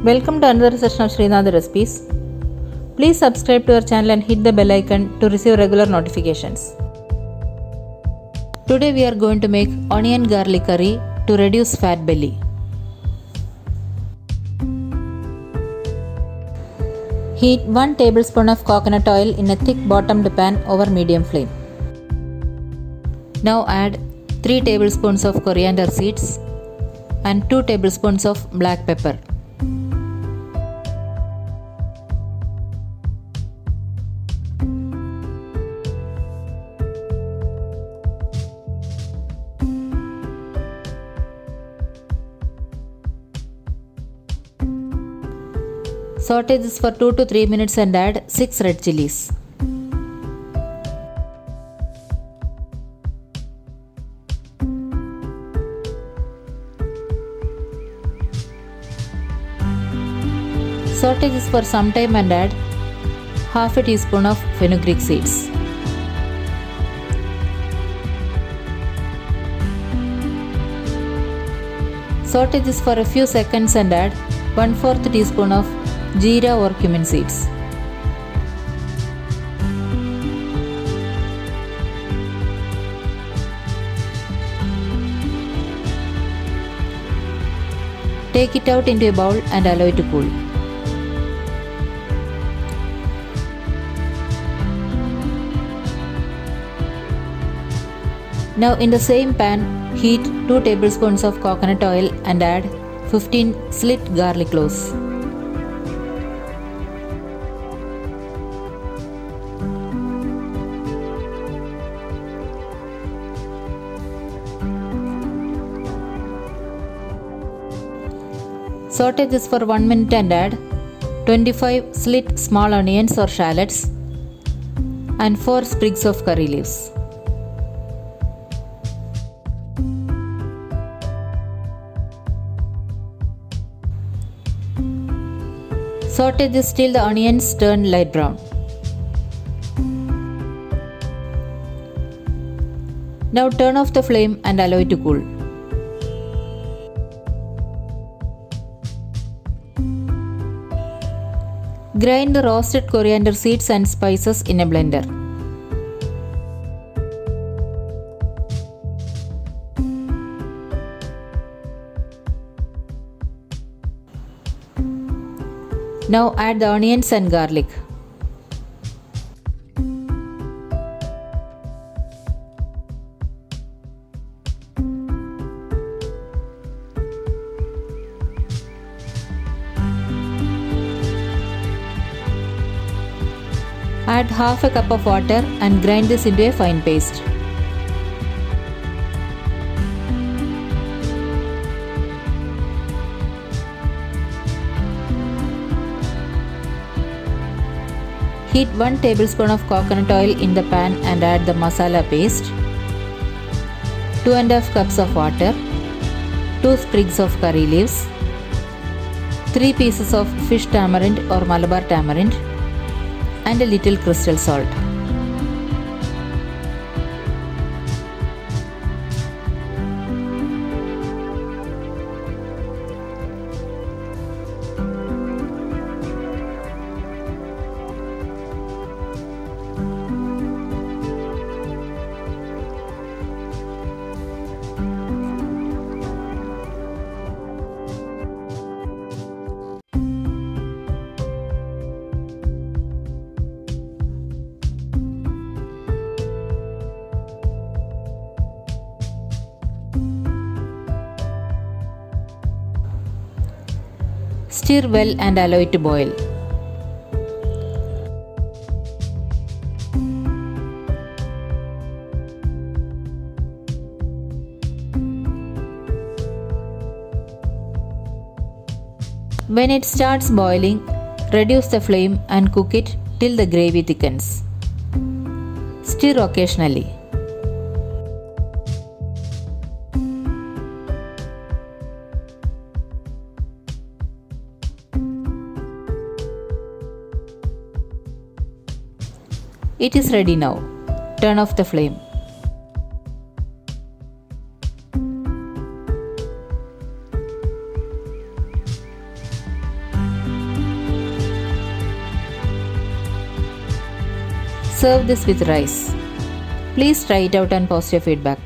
Welcome to another session of Sreenath recipes. Please subscribe to our channel and hit the bell icon to receive regular notifications. Today we are going to make onion garlic curry to reduce fat belly. Heat 1 tablespoon of coconut oil in a thick bottomed pan over medium flame. Now add 3 tablespoons of coriander seeds and 2 tablespoons of black pepper. Saute this for 2 to 3 minutes and add 6 red chilies. Saute this for some time and add half a teaspoon of fenugreek seeds. Saute this for a few seconds and add 1/4 teaspoon of Jeera or cumin seeds. Take it out into a bowl and allow it to cool. Now in the same pan, heat 2 tablespoons of coconut oil and add 15 slit garlic cloves. Saute this for 1 minute and add 25 slit small onions or shallots and 4 sprigs of curry leaves. Saute this till the onions turn light brown. Now turn off the flame and allow it to cool. Grind the roasted coriander seeds and spices in a blender. Now add the onions and garlic. Add half a cup of water and grind this into a fine paste. Heat 1 tablespoon of coconut oil in the pan and add the masala paste, 2½ cups of water, 2 sprigs of curry leaves, 3 pieces of fish tamarind or Malabar tamarind, and a little crystal salt. Stir well and allow it to boil. When it starts boiling, reduce the flame and cook it till the gravy thickens. Stir occasionally. It is ready now. Turn off the flame. Serve this with rice. Please try it out and post your feedback.